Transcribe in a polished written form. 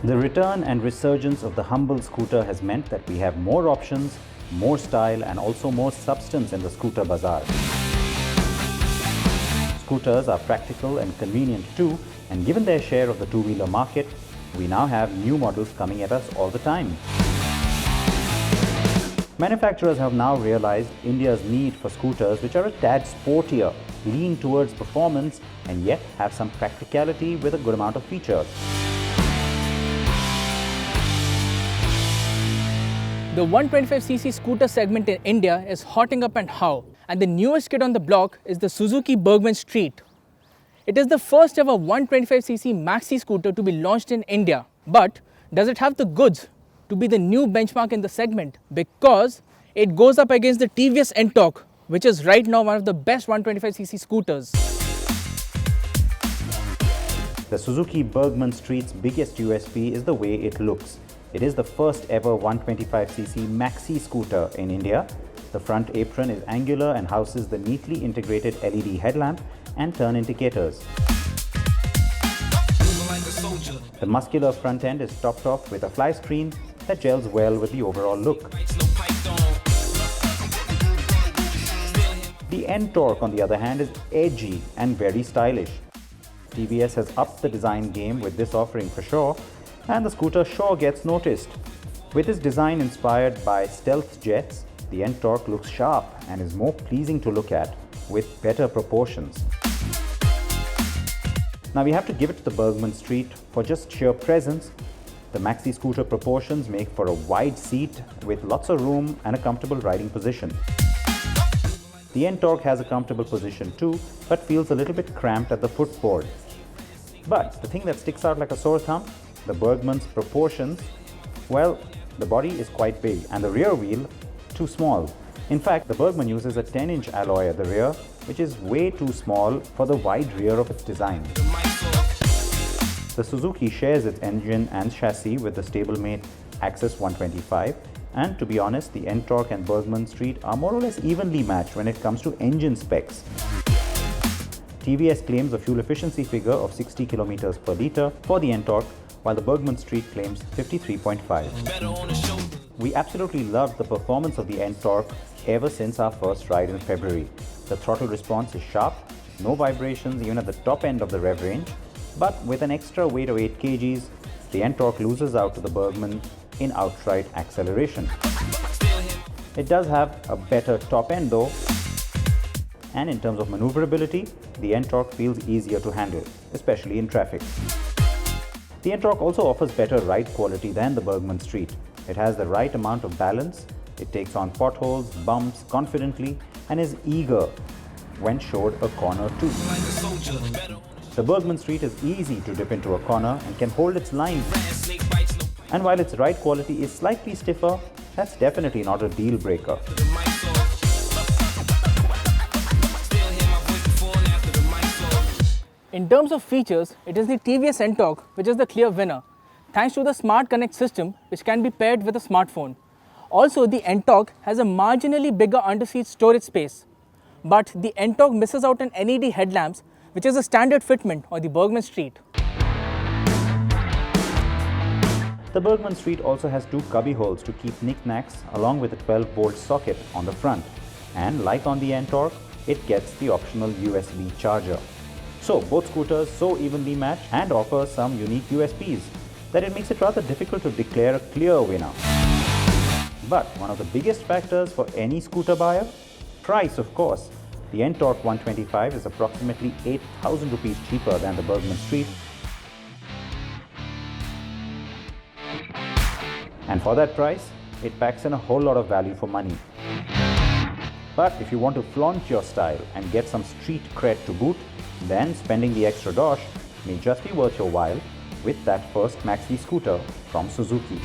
The return and resurgence of the humble scooter has meant that we have more options, more style and also more substance in the scooter bazaar. Scooters are practical and convenient too, and given their share of the two-wheeler market, we now have new models coming at us all the time. Manufacturers have now realized India's need for scooters which are a tad sportier, lean towards performance and yet have some practicality with a good amount of features. The 125cc scooter segment in India is hotting up and how, and the newest kid on the block is the Suzuki Burgman Street. It is the first ever 125cc maxi scooter to be launched in India. But does it have the goods to be the new benchmark in the segment? Because it goes up against the TVS NTorq, which is right now one of the best 125cc scooters. The Suzuki Burgman Street's biggest USP is the way it looks. It is the first ever 125cc maxi scooter in India. The front apron is angular and houses the neatly integrated LED headlamp and turn indicators. The muscular front end is topped off with a fly screen that gels well with the overall look. The NTorq, on the other hand, is edgy and very stylish. TVS has upped the design game with this offering for sure, and the scooter sure gets noticed. With its design inspired by stealth jets, the NTorq looks sharp and is more pleasing to look at with better proportions. Now we have to give it to the Burgman Street for just sheer presence. The maxi scooter proportions make for a wide seat with lots of room and a comfortable riding position. The NTorq has a comfortable position too, but feels a little bit cramped at the footboard. But the thing that sticks out like a sore thumb, the Burgman's proportions, well, the body is quite big and the rear wheel too small. In fact, the Burgman uses a 10-inch alloy at the rear, which is way too small for the wide rear of its design. The Suzuki shares its engine and chassis with the stablemate Access 125, and to be honest, the NTorq and Burgman Street are more or less evenly matched when it comes to engine specs. TVS claims a fuel efficiency figure of 60 km per litre for the NTorq, while the Burgman Street claims 53.5. We absolutely loved the performance of the NTorq ever since our first ride in February. The throttle response is sharp, no vibrations even at the top end of the rev range, but with an extra weight of 8 kgs, the NTorq loses out to the Burgman in outright acceleration. It does have a better top end though, and in terms of maneuverability, the NTorq feels easier to handle, especially in traffic. The NTorq also offers better ride quality than the Burgman Street. It has the right amount of balance, it takes on potholes, bumps confidently, and is eager when showed a corner too. The Burgman Street is easy to dip into a corner and can hold its line. And while its ride quality is slightly stiffer, that's definitely not a deal breaker. In terms of features, it is the TVS NTorq which is the clear winner, thanks to the Smart Connect system which can be paired with a smartphone. Also, the NTorq has a marginally bigger underseat storage space. But the NTorq misses out on LED headlamps, which is a standard fitment on the Burgman Street. The Burgman Street also has two cubby holes to keep knickknacks along with a 12-volt socket on the front. And like on the NTorq, it gets the optional USB charger. So both scooters so evenly matched and offer some unique USPs that it makes it rather difficult to declare a clear winner. But one of the biggest factors for any scooter buyer? Price, of course. The NTorq 125 is approximately 8,000 rupees cheaper than the Burgman Street. And for that price, it packs in a whole lot of value for money. But if you want to flaunt your style and get some street cred to boot, then spending the extra dosh may just be worth your while with that first maxi scooter from Suzuki.